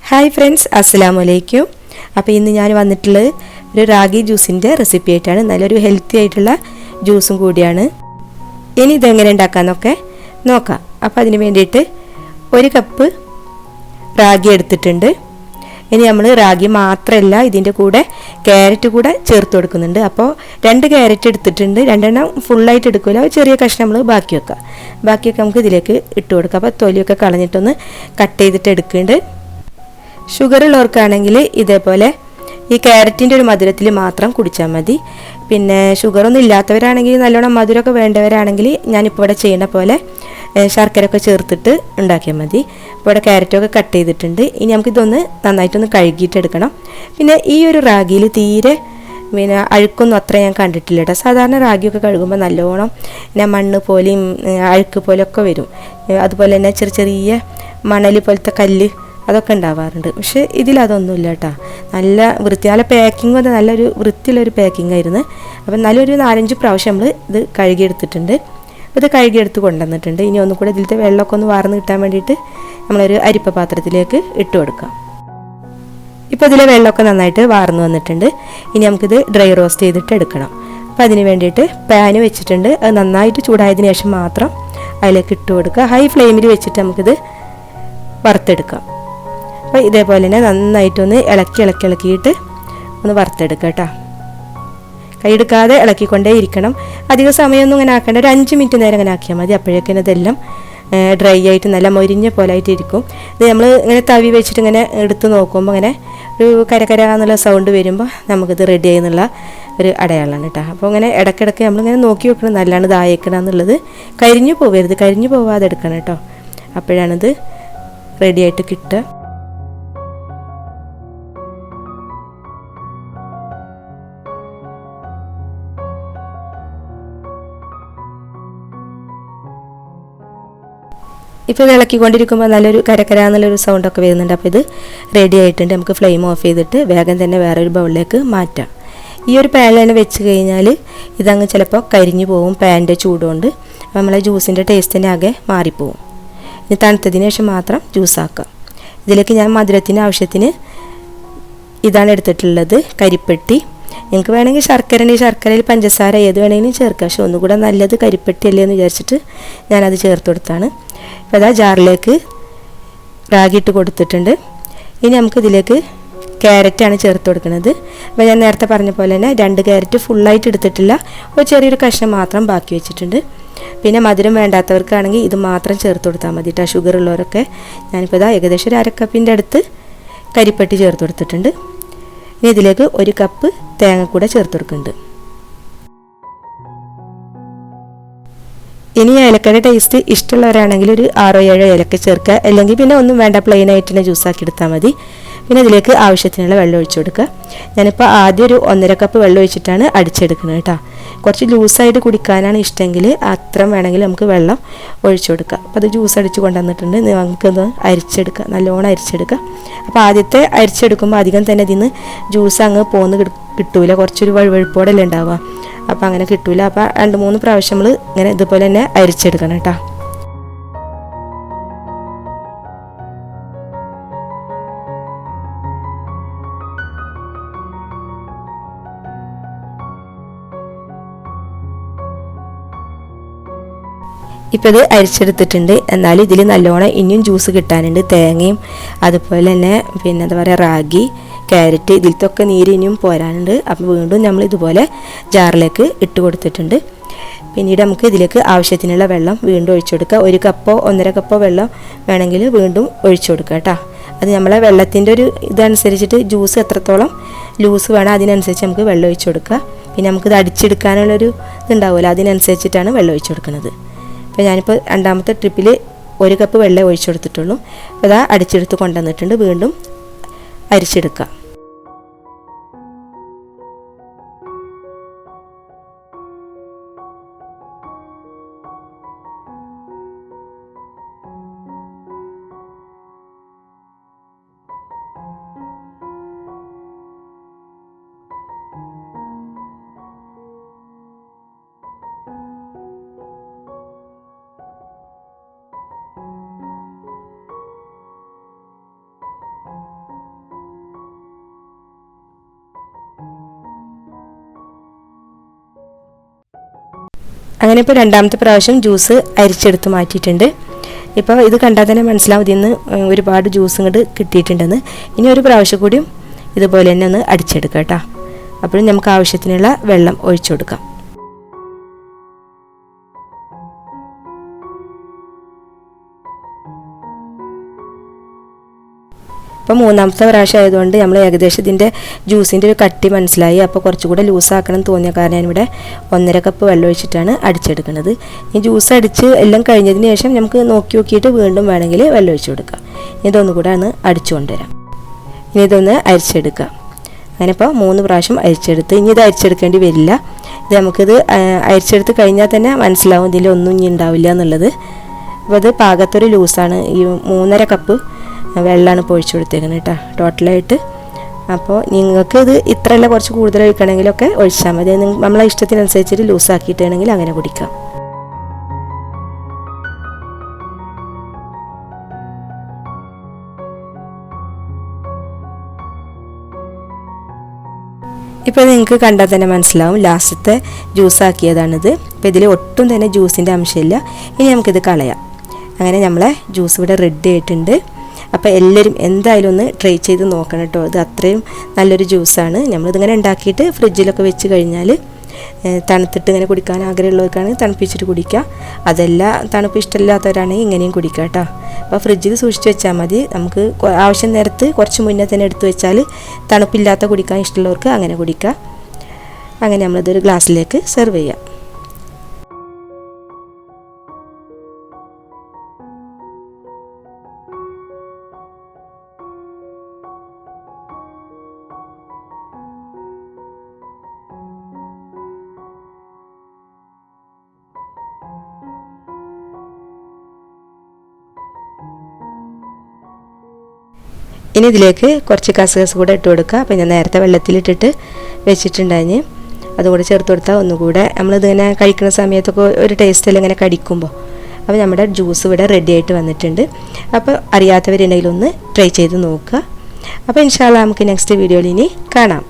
Hi friends, അസ്സലാമു അലൈക്കും. അപ്പോൾ ഇന്ന് ഞാൻ വന്നിട്ടുള്ളത് ഒരു റാഗി ജ്യൂസിൻ്റെ റെസിപ്പി ആയിട്ടാണ്. നല്ലൊരു ഹെൽത്തി ആയിട്ടുള്ള ജ്യൂസും കൂടിയാണ്. ഇനി ഇതെങ്ങനെ ഉണ്ടാക്കാമെന്നൊക്കെ നോക്കാം. അപ്പോൾ അതിന് വേണ്ടിയിട്ട് 1 കപ്പ് റാഗി എടുത്തിട്ടുണ്ട്. ഇനി നമ്മൾ റാഗി മാത്രമല്ല, ഇതിൻ്റെ കൂടെ ക്യാരറ്റ് കൂടെ ചേർത്ത് കൊടുക്കുന്നുണ്ട്. അപ്പോൾ 2 ക്യാരറ്റ് എടുത്തിട്ടുണ്ട്. 2 ഫുള്ളായിട്ട് എടുക്കില്ല, ചെറിയ കഷ്ണം നമ്മൾ ബാക്കിയൊക്കെ നമുക്ക് ഇതിലേക്ക് ഇട്ട് കൊടുക്കാം. അപ്പോൾ തൊലിയൊക്കെ കളഞ്ഞിട്ടൊന്ന് കട്ട് ചെയ്തിട്ട് എടുക്കുന്നുണ്ട്. ഷുഗർ ഉള്ളവർക്കാണെങ്കിൽ ഇതേപോലെ ഈ ക്യാരറ്റിൻ്റെ ഒരു മധുരത്തിൽ മാത്രം കുടിച്ചാൽ മതി. പിന്നെ ഷുഗറൊന്നും ഇല്ലാത്തവരാണെങ്കിൽ, നല്ലോണം മധുരമൊക്കെ വേണ്ടവരാണെങ്കിൽ ഞാനിപ്പോൾ ഇവിടെ ചെയ്യുന്ന പോലെ ശർക്കരയൊക്കെ ചേർത്തിട്ട് ഉണ്ടാക്കിയാൽ മതി. ഇപ്പോൾ ഇവിടെ ക്യാരറ്റൊക്കെ കട്ട് ചെയ്തിട്ടുണ്ട്. ഇനി നമുക്കിതൊന്ന് നന്നായിട്ടൊന്ന് കഴുകിയിട്ടെടുക്കണം. പിന്നെ ഈ ഒരു റാഗിയിൽ തീരെ അഴുക്കൊന്നും അത്ര ഞാൻ കണ്ടിട്ടില്ല കേട്ടോ. സാധാരണ റാഗിയൊക്കെ കഴുകുമ്പോൾ നല്ലോണം മണ്ണ് പോലെയും അഴുക്ക് പോലെയൊക്കെ വരും. അതുപോലെ തന്നെ ചെറിയ മണൽ പോലത്തെ കല്ല് അതൊക്കെ ഉണ്ടാവാറുണ്ട്. പക്ഷേ ഇതിലതൊന്നുമില്ല കേട്ടോ. നല്ല പാക്കിങ്, നല്ലൊരു വൃത്തിയുള്ളൊരു പാക്കിംഗ് ആയിരുന്നു. അപ്പം നല്ലൊരു 4-5 പ്രാവശ്യം നമ്മൾ ഇത് കഴുകിയെടുത്തിട്ടുണ്ട്. ഇത് കഴുകിയെടുത്ത് കൊണ്ടുവന്നിട്ടുണ്ട്. ഇനി ഒന്നും കൂടെ ഇതിലത്തെ വെള്ളമൊക്കെ ഒന്ന് വാർന്ന് കിട്ടാൻ വേണ്ടിയിട്ട് നമ്മളൊരു അരിപ്പ പാത്രത്തിലേക്ക് ഇട്ട് കൊടുക്കാം. ഇപ്പോൾ ഇതിലെ വെള്ളമൊക്കെ നന്നായിട്ട് വാർന്ന് വന്നിട്ടുണ്ട്. ഇനി നമുക്കിത് ഡ്രൈ റോസ്റ്റ് ചെയ്തിട്ട് എടുക്കണം. അപ്പോൾ അതിന് വേണ്ടിയിട്ട് പാന് വെച്ചിട്ടുണ്ട്. അത് നന്നായിട്ട് ചൂടായതിനു ശേഷം മാത്രം അതിലേക്ക് ഇട്ട് കൊടുക്കുക. ഹൈ ഫ്ലെയിമിൽ വെച്ചിട്ട് നമുക്കിത് വറുത്തെടുക്കാം. അപ്പോൾ ഇതേപോലെ തന്നെ നന്നായിട്ടൊന്ന് ഇളക്കിയിട്ട് ഒന്ന് വറുത്തെടുക്കുക കേട്ടോ. കൈയെടുക്കാതെ ഇളക്കിക്കൊണ്ടേ ഇരിക്കണം. അധികം സമയമൊന്നും ഇങ്ങനെ ആക്കേണ്ട, ഒരു 5 മിനിറ്റ് നേരം ഇങ്ങനെ ആക്കിയാൽ മതി. അപ്പോഴേക്കും ഇതെല്ലാം ഡ്രൈ ആയിട്ട് നല്ല മൊരിഞ്ഞ പോലെ ആയിട്ട് ഇരിക്കും. ഇത് നമ്മൾ ഇങ്ങനെ തവി വെച്ചിട്ട് ഇങ്ങനെ എടുത്ത് നോക്കുമ്പോൾ ഇങ്ങനെ ഒരു കര എന്നുള്ള സൗണ്ട് വരുമ്പോൾ നമുക്കിത് റെഡി ആയെന്നുള്ള ഒരു അടയാളമാണ് കേട്ടോ. അപ്പോൾ ഇങ്ങനെ ഇടയ്ക്കിടയ്ക്ക് നമ്മളിങ്ങനെ നോക്കി വെക്കണം, നല്ലാണ് ഇതായേക്കണം എന്നുള്ളത്. കരിഞ്ഞു പോവാതെ എടുക്കണം കേട്ടോ. അപ്പോഴാണിത് റെഡി ആയിട്ട് കിട്ടുക. ഇപ്പോൾ ഇത് ഇളക്കിക്കൊണ്ടിരിക്കുമ്പോൾ നല്ലൊരു കര എന്നുള്ളൊരു സൗണ്ടൊക്കെ വരുന്നുണ്ട്. അപ്പോൾ ഇത് റെഡി ആയിട്ടുണ്ട്. നമുക്ക് ഫ്ലെയിം ഓഫ് ചെയ്തിട്ട് വേഗം തന്നെ വേറൊരു ബൗളിലേക്ക് മാറ്റാം. ഈ ഒരു പാനിൽ തന്നെ വെച്ച് കഴിഞ്ഞാൽ ഇതങ്ങ് ചിലപ്പോൾ കരിഞ്ഞു പോകും പാനിൻ്റെ ചൂടുകൊണ്ട്. അപ്പോൾ നമ്മളെ ജ്യൂസിൻ്റെ ടേസ്റ്റ് തന്നെ ആകെ മാറിപ്പോവും. ഇനി തണുത്തതിന് ശേഷം മാത്രം ജ്യൂസാക്കാം. ഇതിലേക്ക് ഞാൻ മധുരത്തിന് ആവശ്യത്തിന് ഇതാണ് എടുത്തിട്ടുള്ളത്, കരിപ്പെട്ടി. നിങ്ങൾക്ക് വേണമെങ്കിൽ ശർക്കരയിൽ പഞ്ചസാര ഏത് വേണമെങ്കിലും ചേർക്കാം. പക്ഷെ ഒന്നുകൂടെ നല്ലത് കരിപ്പെട്ടി അല്ലേ എന്ന് വിചാരിച്ചിട്ട് ഞാനത് ചേർത്ത് കൊടുത്താണ്. അപ്പോൾ അതാ ജാറിലേക്ക് റാഗി ഇട്ട് കൊടുത്തിട്ടുണ്ട്. ഇനി നമുക്കിതിലേക്ക് ക്യാരറ്റാണ് ചേർത്ത് കൊടുക്കുന്നത്. അപ്പോൾ ഞാൻ നേരത്തെ പറഞ്ഞ പോലെ തന്നെ 2 ക്യാരറ്റ് ഫുള്ളായിട്ട് എടുത്തിട്ടില്ല, ഒരു ചെറിയൊരു കഷ്ണം മാത്രം ബാക്കി വെച്ചിട്ടുണ്ട്. പിന്നെ മധുരം വേണ്ടാത്തവർക്കാണെങ്കിൽ ഇത് മാത്രം ചേർത്ത് കൊടുത്താൽ മതി കേട്ടോ. ഷുഗർ ഉള്ളവരൊക്കെ. ഞാനിപ്പോൾ ഇതാ ഏകദേശം ഒരു 1/2 കപ്പിൻ്റെ അടുത്ത് കരിപ്പെട്ടി ചേർത്ത് കൊടുത്തിട്ടുണ്ട്. ഇനി ഇതിലേക്ക് 1 കപ്പ് തേങ്ങ കൂടെ ചേർത്ത് കൊടുക്കുന്നുണ്ട്. ഇനി ഏലക്കയുടെ ടേസ്റ്റ് ഇഷ്ടമുള്ളവരാണെങ്കിൽ ഒരു 6-7 ഏലക്ക ചേർക്കുക. അല്ലെങ്കിൽ പിന്നെ ഒന്നും വേണ്ട, പ്ലെയിൻ ആയിട്ട് തന്നെ ജ്യൂസാക്കി എടുത്താൽ മതി. പിന്നെ ഇതിലേക്ക് ആവശ്യത്തിനുള്ള വെള്ളം ഒഴിച്ചു കൊടുക്കുക. ഞാനിപ്പോൾ ആദ്യം ഒരു 1.5 കപ്പ് വെള്ളം ഒഴിച്ചിട്ടാണ് അടിച്ചെടുക്കുന്നത് കേട്ടോ. കുറച്ച് ലൂസായിട്ട് കുടിക്കാനാണ് ഇഷ്ടമെങ്കിൽ അത്ര വേണമെങ്കിൽ നമുക്ക് വെള്ളം ഒഴിച്ചു കൊടുക്കുക. അപ്പോൾ അത് ജ്യൂസ് അടിച്ച് കൊണ്ടുവന്നിട്ടുണ്ട്. നമുക്കൊന്ന് അരിച്ചെടുക്കുക, നല്ലോണം അരിച്ചെടുക്കുക. അപ്പോൾ ആദ്യത്തെ അരിച്ചെടുക്കുമ്പോൾ അധികം തന്നെ ഇതിന്ന് ജ്യൂസ് അങ്ങ് കിട്ടൂല, കുറച്ചൊരു വഴുവഴുപ്പോടെല്ലാം ഉണ്ടാവുക. അപ്പോൾ അങ്ങനെ കിട്ടൂല. അപ്പോൾ 2-3 പ്രാവശ്യം നമ്മൾ ഇങ്ങനെ ഇതുപോലെ തന്നെ അരിച്ചെടുക്കണം കേട്ടോ. ഇപ്പോൾ ഇത് അരിച്ചെടുത്തിട്ടുണ്ട്. എന്നാലും ഇതിൽ നല്ലോണം ഇനിയും ജ്യൂസ് കിട്ടാനുണ്ട്. തേങ്ങയും അതുപോലെ തന്നെ പിന്നെ എന്താ പറയുക റാഗി, ക്യാരറ്റ്, ഇതിലത്തൊക്കെ നീര് ഇനിയും പോരാനുണ്ട്. അപ്പോൾ വീണ്ടും നമ്മൾ ഇതുപോലെ ജാറിലേക്ക് ഇട്ട് കൊടുത്തിട്ടുണ്ട്. പിന്നീട് നമുക്ക് ഇതിലേക്ക് ആവശ്യത്തിനുള്ള വെള്ളം വീണ്ടും ഒഴിച്ചു കൊടുക്കുക. 1 കപ്പോ 1.5 കപ്പോ വെള്ളം വേണമെങ്കിൽ വീണ്ടും ഒഴിച്ചു കൊടുക്കുക കേട്ടോ. അത് നമ്മളെ വെള്ളത്തിൻ്റെ ഒരു ഇതനുസരിച്ചിട്ട് ജ്യൂസ് എത്രത്തോളം ലൂസ് വേണം അതിനനുസരിച്ച് നമുക്ക് വെള്ളം ഒഴിച്ചു കൊടുക്കുക. പിന്നെ നമുക്കിത് അടിച്ചെടുക്കാനുള്ളൊരു ഇതുണ്ടാവുമല്ലോ, അതിനനുസരിച്ചിട്ടാണ് വെള്ളം ഒഴിച്ചു കൊടുക്കുന്നത്. അപ്പോൾ ഞാനിപ്പോൾ 2ാമത്തെ ട്രിപ്പിൽ 1 കപ്പ് വെള്ളം ഒഴിച്ചു കൊടുത്തിട്ടുള്ളൂ. അപ്പോൾ അതാ അടിച്ചെടുത്ത് കൊണ്ടുവന്നിട്ടുണ്ട്. വീണ്ടും അരിച്ചെടുക്കുക. അങ്ങനെ ഇപ്പോൾ രണ്ടാമത്തെ പ്രാവശ്യം ജ്യൂസ് അരിച്ചെടുത്ത് മാറ്റിയിട്ടുണ്ട്. ഇപ്പോൾ ഇത് കണ്ടാൽ തന്നെ മനസ്സിലാവും ഇതിന്ന് ഒരുപാട് ജ്യൂസ് ഇങ്ങോട്ട് കിട്ടിയിട്ടുണ്ടെന്ന്. ഇനി ഒരു പ്രാവശ്യം കൂടിയും ഇതുപോലെ തന്നെ ഒന്ന് അടിച്ചെടുക്കാം കേട്ടോ. അപ്പോഴും നമുക്ക് ആവശ്യത്തിനുള്ള വെള്ളം ഒഴിച്ചു കൊടുക്കാം. അപ്പോൾ മൂന്നാമത്തെ പ്രാവശ്യം ആയതുകൊണ്ട് നമ്മൾ ഏകദേശം ഇതിൻ്റെ ജ്യൂസിൻ്റെ ഒരു കട്ടി മനസ്സിലായി. അപ്പോൾ കുറച്ചുകൂടെ ലൂസാക്കണം തോന്നിയ കാരണം ഞാനിവിടെ 1.5 കപ്പ് വെള്ളം ഒഴിച്ചിട്ടാണ് അടിച്ചെടുക്കുന്നത്. ഈ ജ്യൂസ് അടിച്ച് എല്ലാം കഴിഞ്ഞതിന് ശേഷം നമുക്ക് നോക്കിയിട്ട് വീണ്ടും വേണമെങ്കിൽ വെള്ളം ഒഴിച്ച് കൊടുക്കാം. ഇതൊന്നും കൂടെ ഒന്ന് അടിച്ചു കൊണ്ടുവരാം. ഇനി ഇതൊന്ന് അരിച്ചെടുക്കാം. അങ്ങനെ ഇപ്പോൾ 3 പ്രാവശ്യം അരിച്ചെടുത്ത്. ഇനി ഇത് അരിച്ചെടുക്കേണ്ടി വരില്ല. ഇത് നമുക്കിത് അരിച്ചെടുത്ത് കഴിഞ്ഞാൽ തന്നെ മനസ്സിലാവും ഇതിലൊന്നും ഇനി ഉണ്ടാവില്ല എന്നുള്ളത്. അപ്പോൾ ഇത് പാകത്തൊരു ലൂസാണ്. ഈ 3.5 കപ്പ് വെള്ളമാണ് ഇപ്പോൾ ഒഴിച്ചു കൊടുത്തേക്കുന്നത് കേട്ടോ ടോട്ടലായിട്ട്. അപ്പോൾ നിങ്ങൾക്ക് ഇത് ഇത്രയല്ല കുറച്ച് കൂടുതൽ ഒഴിക്കണമെങ്കിലൊക്കെ ഒഴിച്ചാൽ മതി. നമ്മളെ ഇഷ്ടത്തിനനുസരിച്ചിട്ട് ലൂസാക്കിയിട്ടാണെങ്കിൽ അങ്ങനെ കുടിക്കാം. ഇപ്പോൾ നിങ്ങൾക്ക് കണ്ടാൽ തന്നെ മനസ്സിലാവും ലാസ്റ്റത്തെ ജ്യൂസാക്കിയതാണിത്. അപ്പോൾ ഇതിൽ ഒട്ടും തന്നെ ജ്യൂസിൻ്റെ അംശമില്ല. ഇനി നമുക്കിത് കളയാം. അങ്ങനെ നമ്മളെ ജ്യൂസ് ഇവിടെ റെഡി ആയിട്ടുണ്ട്. അപ്പോൾ എല്ലാവരും എന്തായാലും ഒന്ന് ട്രൈ ചെയ്ത് നോക്കണം കേട്ടോ. ഇത് അത്രയും നല്ലൊരു ജ്യൂസാണ്. നമ്മളിതിങ്ങനെ ഉണ്ടാക്കിയിട്ട് ഫ്രിഡ്ജിലൊക്കെ വെച്ച് കഴിഞ്ഞാൽ തണുത്തിട്ട് ഇങ്ങനെ കുടിക്കാൻ ആഗ്രഹമുള്ളവർക്കാണെങ്കിൽ തണുപ്പിച്ചിട്ട് കുടിക്കുക. അതല്ല തണുപ്പ് ഇഷ്ടമില്ലാത്തവരാണെങ്കിൽ ഇങ്ങനെയും കുടിക്കുക കേട്ടോ. അപ്പോൾ ഫ്രിഡ്ജിൽ സൂക്ഷിച്ച് വെച്ചാൽ മതി. നമുക്ക് ആവശ്യം നേരത്ത് കുറച്ച് മുന്നേ തന്നെ എടുത്ത് വെച്ചാൽ തണുപ്പില്ലാത്ത കുടിക്കാൻ ഇഷ്ടമുള്ളവർക്ക് അങ്ങനെ കുടിക്കുക. അങ്ങനെ നമ്മളിതൊരു ഗ്ലാസ്സിലേക്ക് സെർവ് ചെയ്യാം. ഇനി ഇതിലേക്ക് കുറച്ച് കസകസ് കൂടെ ഇട്ട് കൊടുക്കുക. അപ്പോൾ ഞാൻ നേരത്തെ വെള്ളത്തിലിട്ടിട്ട് വെച്ചിട്ടുണ്ടായിരുന്നു. അതുകൂടെ ചേർത്ത് കൊടുത്താൽ ഒന്നുകൂടെ നമ്മളിതിങ്ങനെ കഴിക്കുന്ന സമയത്തൊക്കെ ഒരു ടേസ്റ്റെല്ലാം ഇങ്ങനെ കടിക്കുമ്പോൾ. അപ്പോൾ നമ്മുടെ ജ്യൂസ് ഇവിടെ റെഡി ആയിട്ട് വന്നിട്ടുണ്ട്. അപ്പോൾ അറിയാത്തവരുണ്ടെങ്കിൽ ഒന്ന് ട്രൈ ചെയ്ത് നോക്കുക. അപ്പോൾ ഇൻഷാ അല്ലാഹ് നമുക്ക് നെക്സ്റ്റ് വീഡിയോയിൽ ഇനി കാണാം.